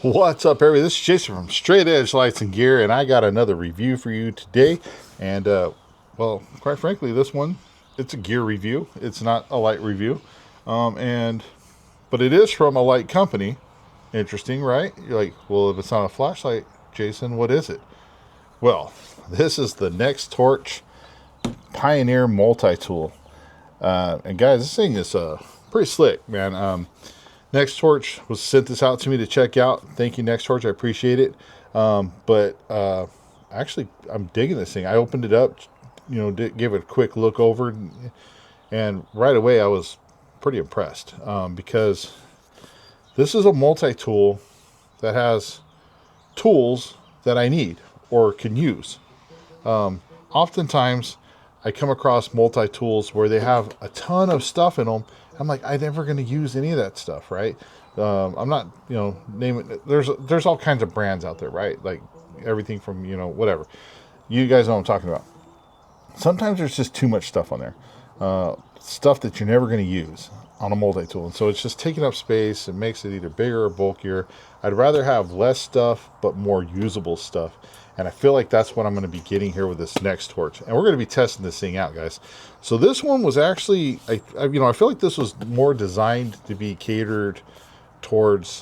What's up, everybody? This is Jason from Straight Edge Lights and Gear, and I got another review for you today. And, well, quite frankly, this one, it's a gear review. It's not a light review. But it is from a light company. Interesting, right? You're like, well, if it's not a flashlight, Jason, what is it? Well, this is the Nextorch Pioneer multi-tool. And guys, this thing is pretty slick, man. Nextorch was sent this out to me to check out. Thank you, Nextorch. I appreciate it. Actually, I'm digging this thing. I opened it up, gave it a quick look over, and right away I was pretty impressed because this is a multi-tool that has tools that I need or can use. Oftentimes, I come across multi-tools where they have a ton of stuff in them. I'm like, I'm never going to use any of that stuff, right? I'm not, naming. There's all kinds of brands out there, right? Like everything from, whatever. You guys know what I'm talking about. Sometimes there's just too much stuff on there. Stuff that you're never going to use on a multi-tool. And so it's just taking up space. It makes it either bigger or bulkier. I'd rather have less stuff, but more usable stuff. And I feel like that's what I'm going to be getting here with this Nextorch. And we're going to be testing this thing out, guys. So this one was actually, I feel like this was more designed to be catered towards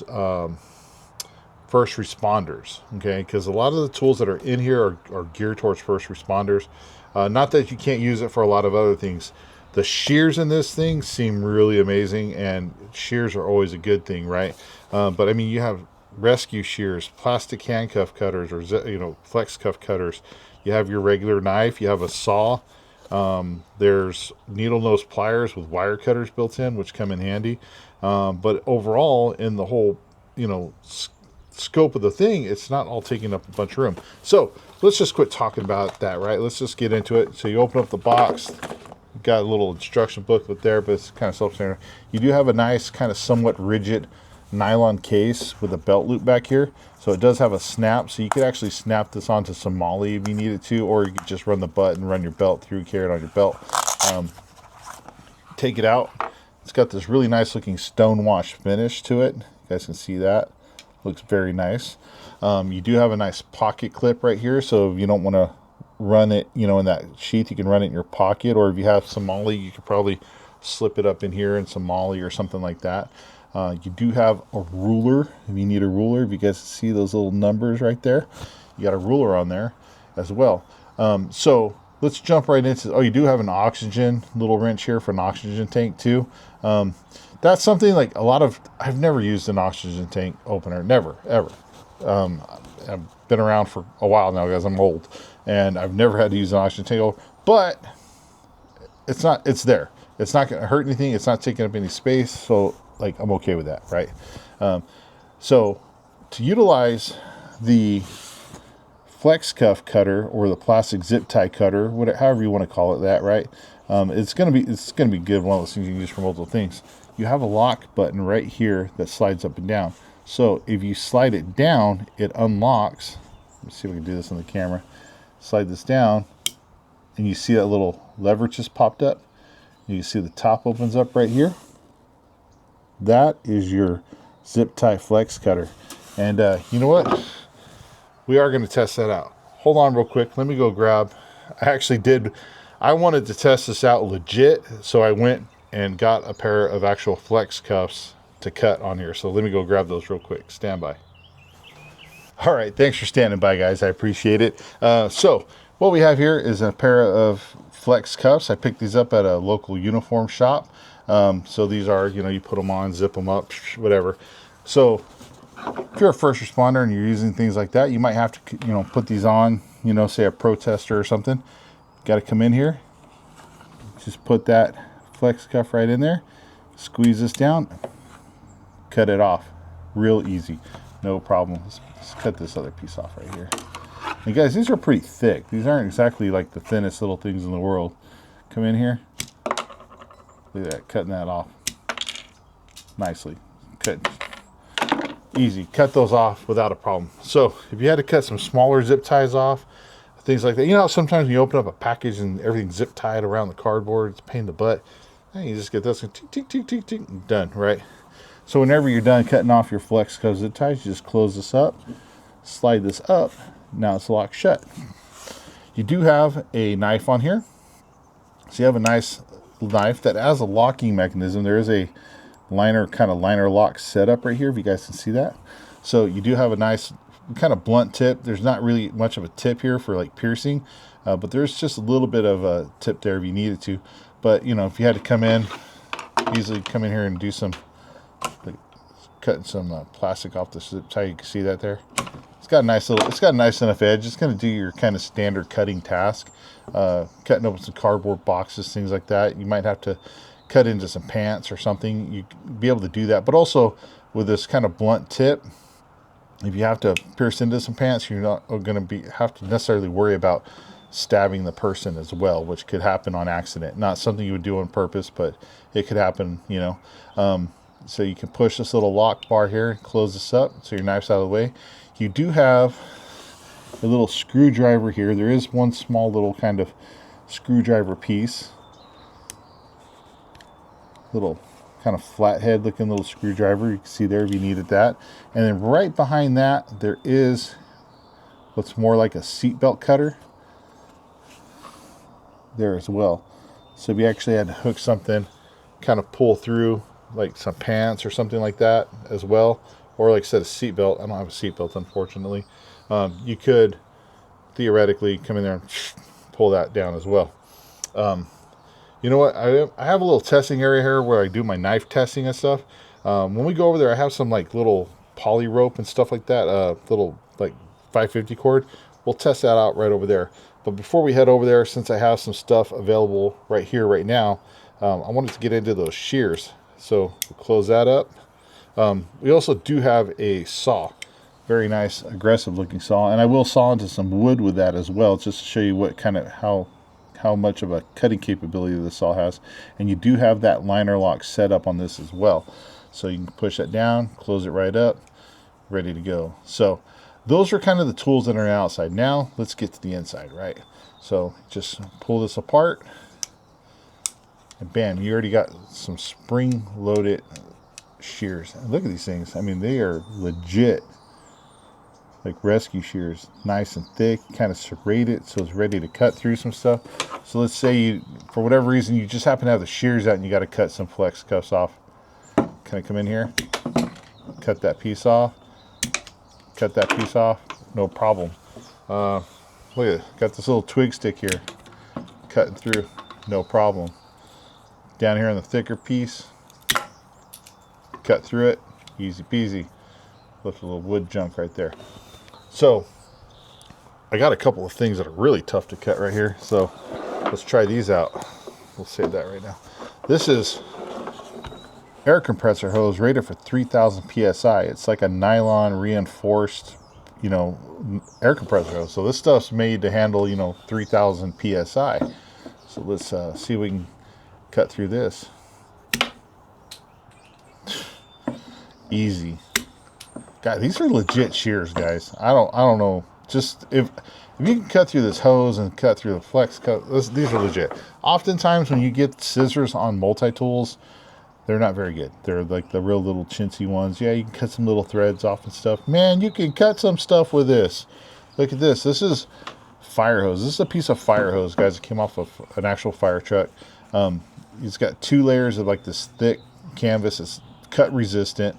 first responders, okay? Because a lot of the tools that are in here are geared towards first responders. Not that you can't use it for a lot of other things. The shears in this thing seem really amazing, and shears are always a good thing, right? But I mean, you have rescue shears, plastic handcuff cutters, or flex cuff cutters. You have your regular knife. You have a saw. There's needle nose pliers with wire cutters built in, which come in handy. But overall, in the whole scope of the thing, it's not all taking up a bunch of room. So let's just quit talking about that, right? Let's just get into it. So you open up the box. You've got a little instruction booklet there, but it's kind of self-standard. You do have a nice kind of somewhat rigid nylon case with a belt loop back here, so it does have a snap, so you could actually snap this onto some MOLLE if you needed to, or you could just run the butt and run your belt through, carry it on your belt. Take it out. It's got this really nice looking stone wash finish to it. You guys can see that. Looks very nice. You do have a nice pocket clip right here, so if you don't want to run it in that sheath, you can run it in your pocket, or if you have some MOLLE, you could probably slip it up in here in some MOLLE or something like that. You do have a ruler if you need a ruler. If you guys see those little numbers right there, you got a ruler on there as well. So let's jump right into, you do have an oxygen little wrench here for an oxygen tank too. That's something like I've never used an oxygen tank opener, never, ever. I've been around for a while now, guys. I'm old, and I've never had to use an oxygen tank opener, but it's there. It's not going to hurt anything. It's not taking up any space. So I'm okay with that, right? So to utilize the flex cuff cutter or the plastic zip tie cutter, however you want to call it, that, right? It's gonna be good. One of those things you can use for multiple things. You have a lock button right here that slides up and down. So if you slide it down, it unlocks. Let me see if we can do this on the camera. Slide this down, and you see that little lever just popped up. You can see the top opens up right here. That is your zip tie flex cutter. And you know what? We are going to test that out. Hold on real quick. Let me go grab. I wanted to test this out legit, so I went and got a pair of actual flex cuffs to cut on here. So let me go grab those real quick. Stand by. All right. Thanks for standing by, guys. I appreciate it. So what we have here is a pair of flex cuffs. I picked these up at a local uniform shop. So these are, you put them on, zip them up, whatever. So if you're a first responder and you're using things like that, you might have to, put these on, say a protester or something. Got to come in here, just put that flex cuff right in there, squeeze this down, cut it off. Real easy. No problem. Let's cut this other piece off right here. And guys, these are pretty thick. These aren't exactly like the thinnest little things in the world. Come in here. Look at that, cutting that off nicely. Cut. Easy. Cut those off without a problem. So if you had to cut some smaller zip ties off, things like that. You know how sometimes when you open up a package and everything's zip tied around the cardboard, it's a pain in the butt. And you just get this and tick, tick, tick, tick, tick, done, right? So whenever you're done cutting off your flex cover zip ties, you just close this up, slide this up. Now it's locked shut. You do have a knife on here. So you have a nice knife that has a locking mechanism. There is a liner lock setup right here, if you guys can see that. So you do have a nice kind of blunt tip. There's not really much of a tip here for like piercing, but there's just a little bit of a tip there if you needed to. But you know, if you had to come in, easily come in here and do some like cutting some plastic off the zip tie. You can see that there. It's got a nice enough edge. It's going to do your kind of standard cutting task, cutting open some cardboard boxes, things like that. You might have to cut into some pants or something. You be able to do that, but also with this kind of blunt tip, if you have to pierce into some pants, you're not going to have to necessarily worry about stabbing the person as well, which could happen on accident. Not something you would do on purpose, but it could happen, you know. So you can push this little lock bar here and close this up so your knife's out of the way. You do have a little screwdriver here. There is one small little kind of screwdriver piece. Little kind of flathead looking little screwdriver. You can see there if you needed that. And then right behind that, there is what's more like a seatbelt cutter there as well. So if you actually had to hook something, kind of pull through like some pants or something like that as well, or like I said, a seatbelt. I don't have a seatbelt, unfortunately. You could theoretically come in there and pull that down as well. You know what? I have a little testing area here where I do my knife testing and stuff. When we go over there, I have some like little poly rope and stuff like that, little like 550 cord. We'll test that out right over there. But before we head over there, since I have some stuff available right here, right now, I wanted to get into those shears. So we'll close that up. We also do have a saw, very nice, aggressive looking saw, and I will saw into some wood with that as well, just to show you what kind of how much of a cutting capability the saw has. And you do have that liner lock set up on this as well, so you can push that down, close it right up, ready to go. So those are kind of the tools that are outside. Now let's get to the inside, right? So just pull this apart, and bam, you already got some spring loaded shears. And look at these things. I mean, they are legit like rescue shears, nice and thick, kind of serrated, so it's ready to cut through some stuff. So let's say you, for whatever reason, you just happen to have the shears out and you got to cut some flex cuffs off. Can I come in here, cut that piece off, no problem. Look at it, got this little twig stick here, cutting through, no problem. Down here on the thicker piece, cut through it, easy peasy. Left a little wood junk right there. So I got a couple of things that are really tough to cut right here, so let's try these out. We'll save that right now. This is air compressor hose rated for 3,000 psi. It's like a nylon reinforced, you know, air compressor hose. So this stuff's made to handle, you know, 3,000 psi. So let's see if we can cut through this. Easy. God, these are legit shears, guys. I don't know. Just if you can cut through this hose and cut through the flex cut, these are legit. Oftentimes when you get scissors on multi-tools, they're not very good. They're like the real little chintzy ones. Yeah, you can cut some little threads off and stuff. Man, you can cut some stuff with this. Look at this. This is fire hose. This is a piece of fire hose, guys. It came off of an actual fire truck. It's got 2 layers of like this thick canvas. It's cut resistant.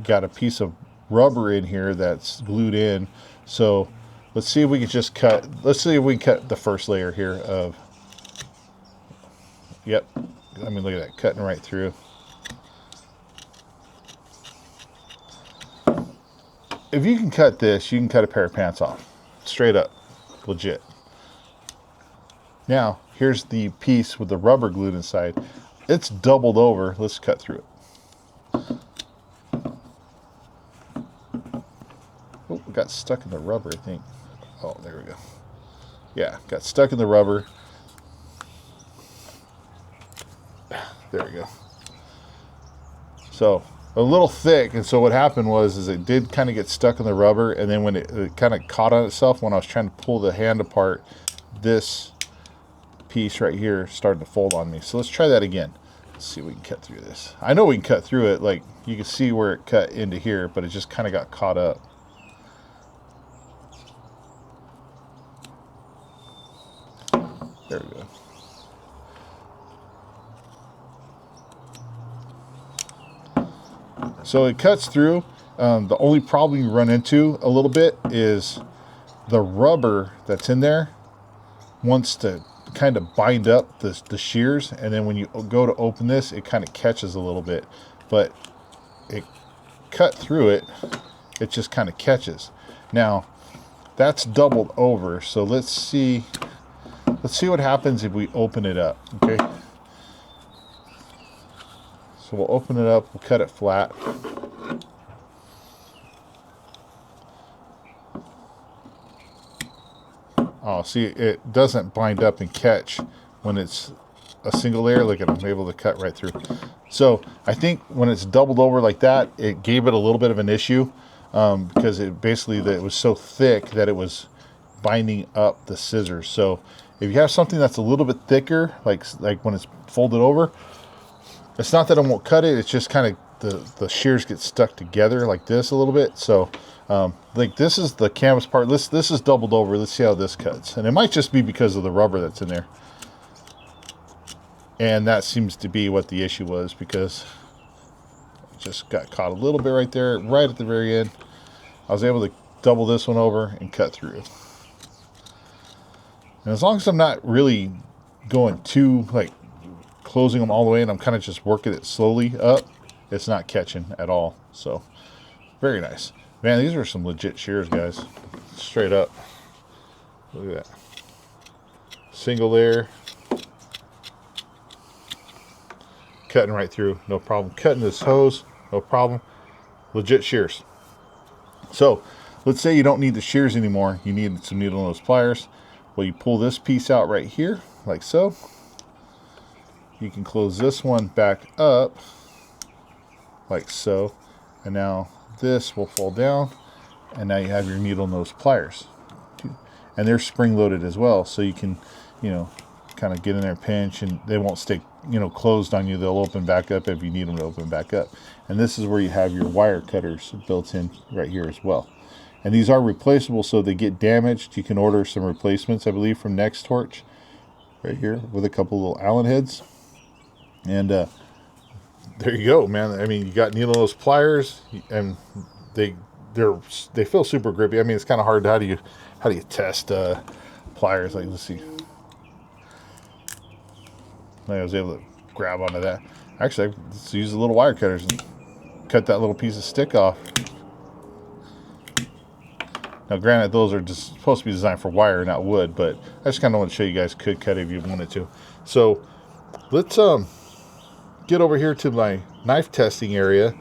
Got a piece of rubber in here that's glued in. So let's see if we can just cut. Let's see if we can cut the first layer here of. Yep. I mean, look at that, cutting right through. If you can cut this, you can cut a pair of pants off. Straight up. Legit. Now, here's the piece with the rubber glued inside. It's doubled over. Let's cut through it. Oh, got stuck in the rubber, I think. Oh, there we go. Yeah, got stuck in the rubber. There we go. So a little thick, and so what happened was it did kind of get stuck in the rubber, and then when it kind of caught on itself when I was trying to pull the hand apart, this piece right here started to fold on me. So let's try that again. Let's see if we can cut through this. I know we can cut through it. Like, you can see where it cut into here, but it just kind of got caught up. There we go. So it cuts through. The only problem you run into a little bit is the rubber that's in there wants to kind of bind up the shears, and then when you go to open this, it kind of catches a little bit. But it cut through it, it just kind of catches. Now that's doubled over, so let's see what happens if we open it up. Okay, so we'll open it up, we'll cut it flat. Oh, see, it doesn't bind up and catch when it's a single layer. Look at it, I'm able to cut right through. So I think when it's doubled over like that, it gave it a little bit of an issue, because it basically, that it was so thick that it was binding up the scissors. So if you have something that's a little bit thicker, like when it's folded over, it's not that it won't cut it, it's just kind of the shears get stuck together like this a little bit. So like this is the canvas part. This is doubled over. Let's see how this cuts. And it might just be because of the rubber that's in there. And that seems to be what the issue was, because it just got caught a little bit right there, right at the very end. I was able to double this one over and cut through. And as long as I'm not really going too, like, closing them all the way, and I'm kind of just working it slowly up, it's not catching at all. So very nice, man. These are some legit shears, guys, straight up. Look at that, single layer, cutting right through, no problem. Cutting this hose, no problem. Legit shears. So let's say you don't need the shears anymore, you need some needle nose pliers. Well, you pull this piece out right here like so. You can close this one back up like so, and now this will fall down, and now you have your needle nose pliers, and they're spring loaded as well, so you can, you know, kind of get in there, pinch, and they won't stay, you know, closed on you. They'll open back up if you need them to open back up. And this is where you have your wire cutters built in right here as well. And these are replaceable, so they get damaged, you can order some replacements, I believe, from Nextorch right here with a couple little Allen heads. And there you go, man. I mean, you got needle nose pliers, and they feel super grippy. I mean, it's kind of hard. How do you test pliers? Like, let's see. I was able to grab onto that. Actually, let's use the little wire cutters and cut that little piece of stick off. Now, granted, those are just supposed to be designed for wire, not wood, but I just kind of want to show you guys could cut if you wanted to. So let's get over here to my knife testing area,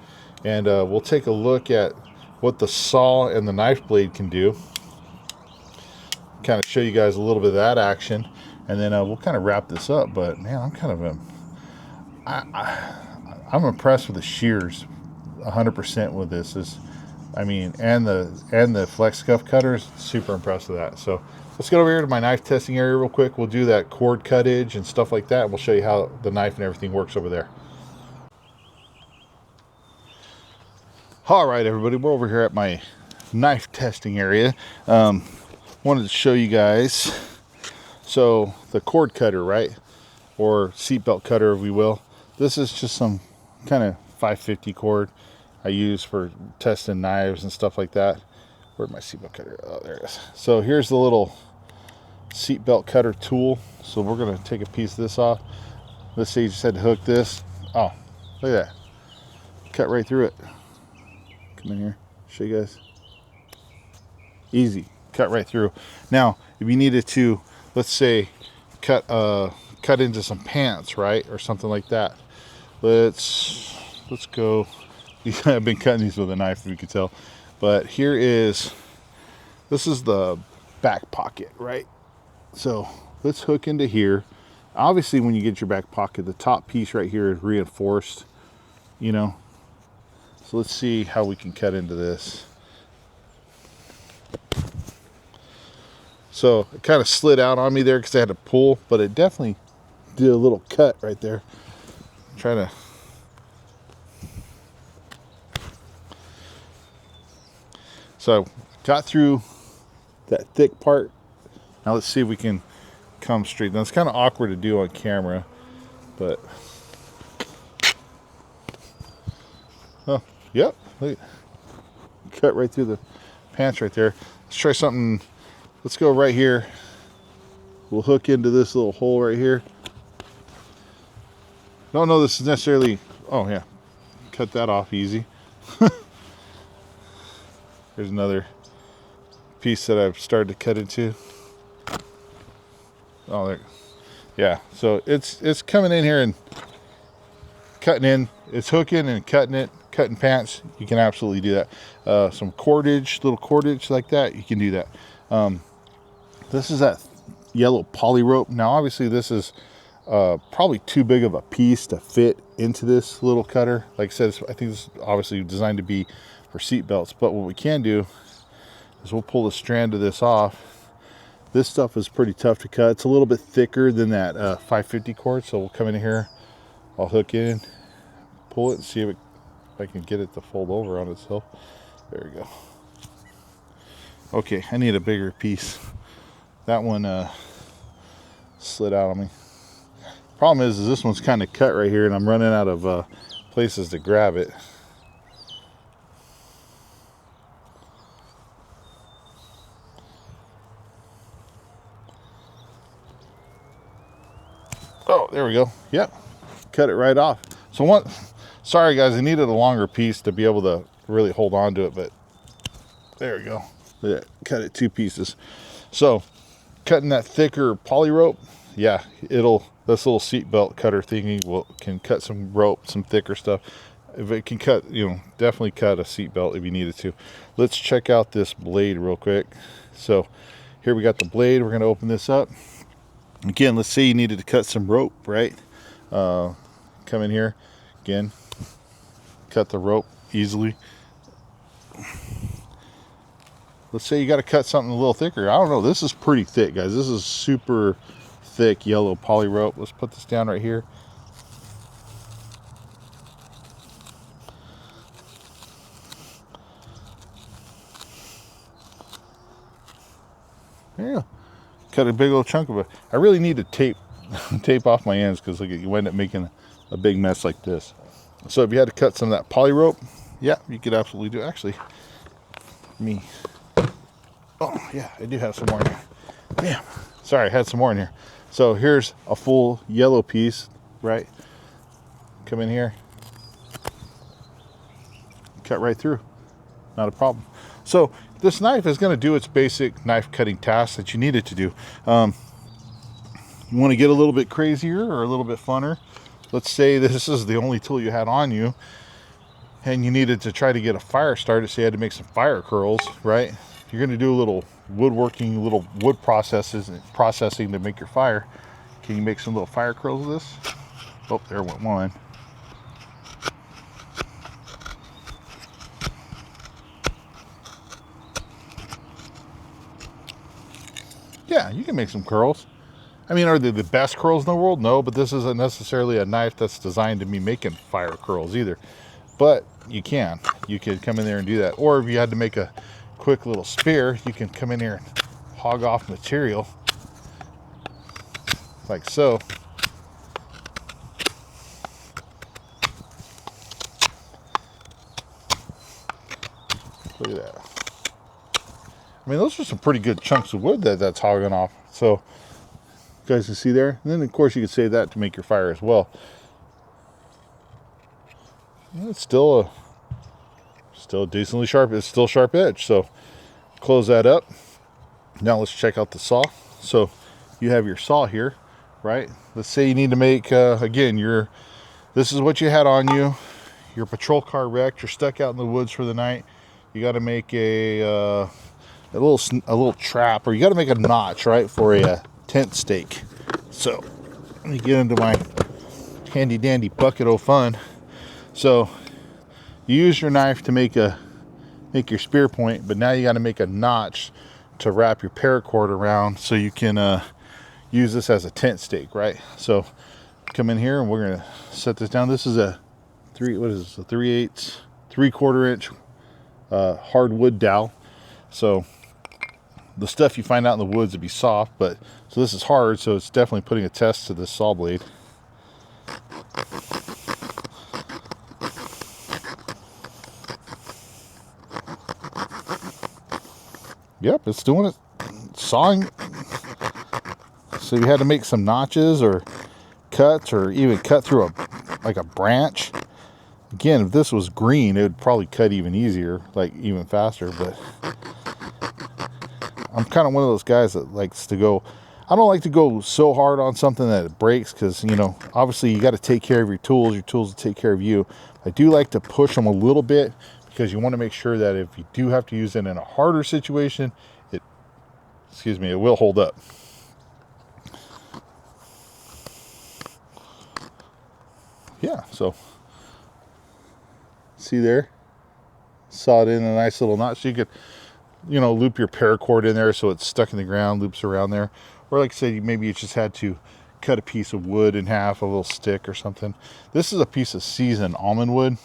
and we'll take a look at what the saw and the knife blade can do. Kind of show you guys a little bit of that action, and then we'll kind of wrap this up. But man, I'm kind of I'm impressed with the shears 100% with this. I mean, and the flex cuff cutters, super impressed with that. So let's get over here to my knife testing area real quick. We'll do that cord cuttage and stuff like that. We'll show you how the knife and everything works over there. All right, everybody, we're over here at my knife testing area. Wanted to show you guys. So the cord cutter, right, or seatbelt cutter, if we will. This is just some kind of 550 cord I use for testing knives and stuff like that. Where'd my seatbelt cutter? Oh, there it is. So here's the little seatbelt cutter tool. So we're gonna take a piece of this off. Let's say you just had to hook this. Oh, look at that. Cut right through it. Come in here, show you guys. Easy, cut right through. Now, if you needed to, let's say, cut into some pants, right, or something like that. Let's go. I've been cutting these with a knife, if you could tell. But this is the back pocket, right? So let's hook into here. Obviously, when you get your back pocket, the top piece right here is reinforced, you know. So let's see how we can cut into this. So it kind of slid out on me there because I had to pull, but it definitely did a little cut right there. try to. So got through that thick part. Now let's see if we can come straight. Now it's kind of awkward to do on camera, but oh, yep, look, cut right through the pants right there. Let's try something. Let's go right here. We'll hook into this little hole right here. Don't know this is necessarily. Oh yeah, cut that off easy. Here's another piece that I've started to cut into. Oh, there. Yeah, so it's coming in here and cutting in. It's hooking and cutting it, cutting pants. You can absolutely do that. Some cordage, little cordage like that, you can do that. This is that yellow poly rope. Now, obviously, this is probably too big of a piece to fit into this little cutter. Like I said, I think this is obviously designed to be for seat belts. But what we can do is we'll pull a strand of this off. This stuff is pretty tough to cut. It's a little bit thicker than that 550 cord. So we'll come in here. I'll hook in, pull it, and see if I can get it to fold over on itself. There we go. Okay, I need a bigger piece. That one slid out on me. Problem is this one's kind of cut right here, and I'm running out of places to grab it. Oh, there we go. Yep, cut it right off. So sorry guys, I needed a longer piece to be able to really hold on to it, but there we go. Yeah, cut it 2 pieces. So cutting that thicker poly rope, yeah, this little seat belt cutter thingy can cut some rope, some thicker stuff. If it can cut, definitely cut a seat belt if you needed to. Let's check out this blade real quick. So here we got the blade. We're going to open this up. Again, let's say you needed to cut some rope, right? Come in here, again, cut the rope easily. Let's say you got to cut something a little thicker. I don't know, this is pretty thick, guys. This is super thick yellow poly rope. Let's put this down right here. There you go. Cut a big old chunk of it. I really need to tape off my ends because you end up making a big mess like this. So if you had to cut some of that poly rope, yeah, you could absolutely do it. Actually, oh yeah, I do have some more in here. Damn, sorry, I had some more in here. So here's a full yellow piece, right? Come in here, cut right through, not a problem. So this knife is going to do its basic knife cutting task that you need it to do. You want to get a little bit crazier or a little bit funner. Let's say this is the only tool you had on you and you needed to try to get a fire started, so you had to make some fire curls, right? You're going to do a little woodworking, little wood processing to make your fire. Can you make some little fire curls with this? Oh, there went one. Yeah, you can make some curls. I mean, are they the best curls in the world? No, but this isn't necessarily a knife that's designed to be making fire curls either. But you can. You could come in there and do that. Or if you had to make a quick little spear, you can come in here and hog off material like so. Look at that. I mean, those are some pretty good chunks of wood that's hogging off. So you guys can see there. And then of course you could save that to make your fire as well. And it's still decently sharp. It's still sharp edge. So close that up. Now let's check out the saw. So you have your saw here, right? Let's say you need to make again this is what you had on you. Your patrol car wrecked. You're stuck out in the woods for the night. You got to make a little trap, or you got to make a notch, right, for a tent stake. So let me get into my handy dandy bucket of fun. So you use your knife to make your spear point, but now you got to make a notch to wrap your paracord around so you can use this as a tent stake, right? So come in here and we're gonna set this down. This is a 3/4 inch hardwood dowel. So the stuff you find out in the woods would be soft, but so this is hard, so it's definitely putting a test to this saw blade. Yep, it's doing it. Sawing. So you had to make some notches or cuts, or even cut through like a branch. Again, if this was green, it would probably cut even easier, like even faster. But I'm kind of one of those guys that likes to go. I don't like to go so hard on something that it breaks, because, you know, obviously you got to take care of your tools. Your tools will take care of you. I do like to push them a little bit, because you want to make sure that if you do have to use it in a harder situation, it will hold up. Yeah, so see there, saw it in a nice little notch. So you could, you know, loop your paracord in there so it's stuck in the ground, loops around there. Or like I said, maybe you just had to cut a piece of wood in half, a little stick or something. This is a piece of seasoned almond wood.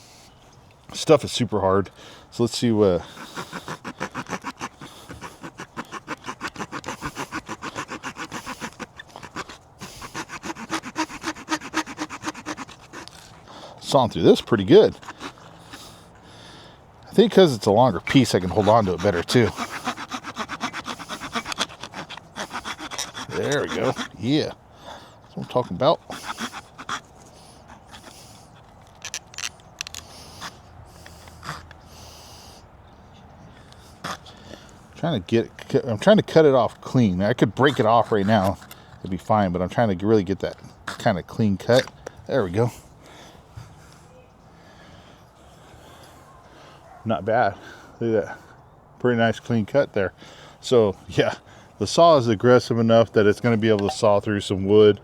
Stuff is super hard. So let's see what... Sawing through this pretty good. I think because it's a longer piece, I can hold on to it better too. There we go. Yeah, that's what I'm talking about. I'm trying to cut it off clean. I could break it off right now, it'd be fine, but I'm trying to really get that kind of clean cut. There we go. Not bad. Look at that. Pretty nice clean cut there. So yeah, the saw is aggressive enough that it's going to be able to saw through some wood,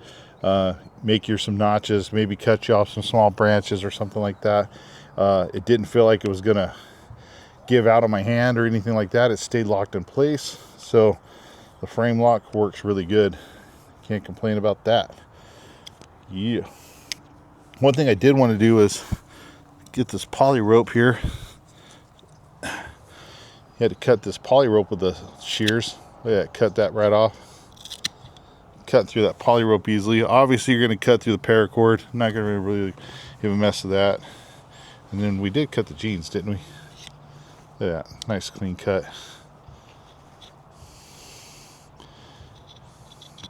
make you some notches, maybe cut you off some small branches or something like that. It didn't feel like it was going to give out on my hand or anything like that. It stayed locked in place. So the frame lock works really good. Can't complain about that. Yeah. One thing I did want to do is get this poly rope here. You had to cut this poly rope with the shears. Look at that, cut that right off. Cut through that poly rope easily. Obviously you're going to cut through the paracord. I'm not going to really give a mess of that. And then we did cut the jeans, didn't we? Look at that, nice clean cut.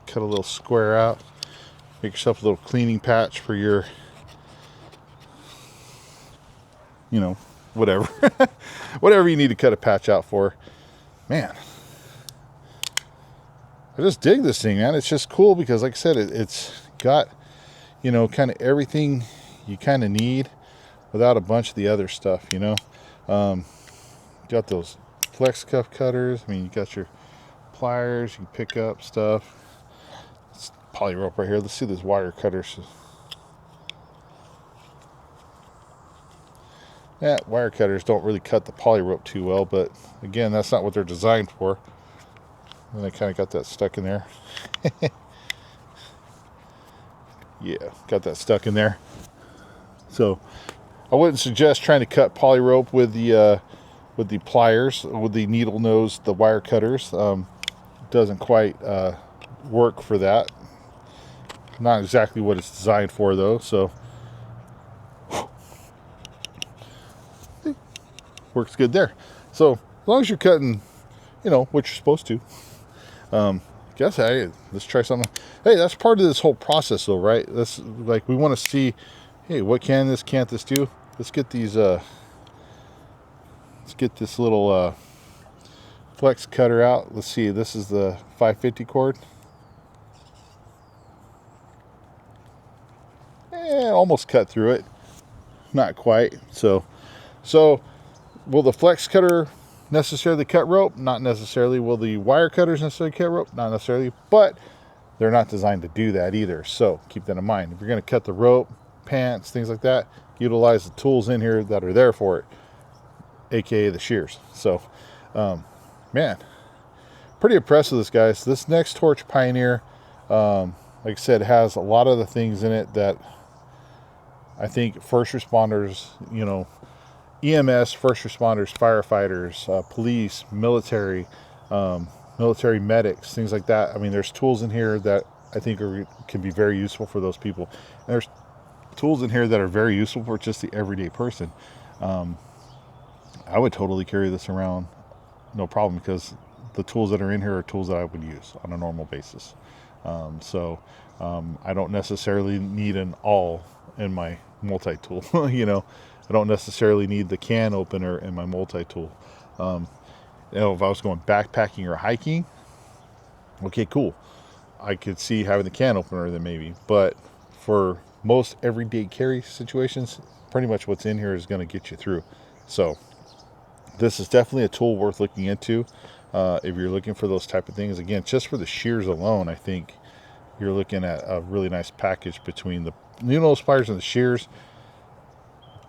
Cut a little square out. Make yourself a little cleaning patch for your, you know, whatever. Whatever you need to cut a patch out for. Man, I just dig this thing, man. It's just cool because, like I said, it's got, you know, kind of everything you kind of need without a bunch of the other stuff, you know. Got those flex cuff cutters. I mean, you got your pliers. You can pick up stuff. It's poly rope right here. Let's see those wire cutters. Yeah, wire cutters don't really cut the poly rope too well, but again, that's not what they're designed for. And I kind of got that stuck in there. Yeah, got that stuck in there. So I wouldn't suggest trying to cut poly rope with the pliers, with the needle nose, the wire cutters. Doesn't quite work for that. Not exactly what it's designed for though, so works good there. So as long as you're cutting, you know, what you're supposed to. Guess, hey, let's try something. Hey, that's part of this whole process though, right? That's like, we want to see, hey, what can't this do? Let's get these let's get this little flex cutter out. Let's see, this is the 550 cord. Almost cut through it. Not quite. So will the flex cutter necessarily cut rope? Not necessarily. Will the wire cutters necessarily cut rope? Not necessarily. But they're not designed to do that either. So keep that in mind. If you're going to cut the rope, pants, things like that, utilize the tools in here that are there for it, aka the shears. So, man, pretty impressed with this, guys. This Nextorch Pioneer, like like I said, has a lot of the things in it that I think first responders, you know, EMS, first responders, firefighters, police, military, military medics, things like that. I mean, there's tools in here that I think can be very useful for those people. And there's tools in here that are very useful for just the everyday person. I would totally carry this around, no problem, because the tools that are in here are tools that I would use on a normal basis. I don't necessarily need an awl in my multi-tool. You know, I don't necessarily need the can opener in my multi-tool. You know, if I was going backpacking or hiking, okay, cool. I could see having the can opener then maybe. But for most everyday carry situations, pretty much what's in here is going to get you through. So this is definitely a tool worth looking into if you're looking for those type of things. Again, just for the shears alone, I think you're looking at a really nice package between the nose pliers and the shears.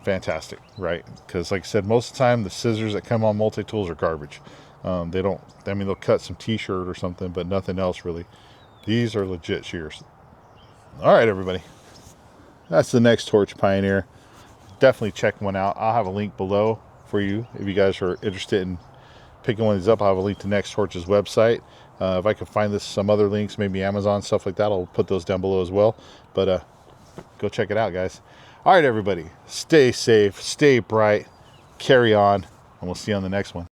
Fantastic, right? Because like I said, most of the time the scissors that come on multi-tools are garbage. They don't, I mean, they'll cut some t-shirt or something, but nothing else really. These are legit shears. All right, everybody. That's the Nextorch Pioneer. Definitely check one out. I'll have a link below for you if you guys are interested in picking one of these up. I'll have a link to Nextorch's website. If I can find some other links, maybe Amazon, stuff like that, I'll put those down below as well. But go check it out, guys. All right, everybody. Stay safe, stay bright, carry on, and we'll see you on the next one.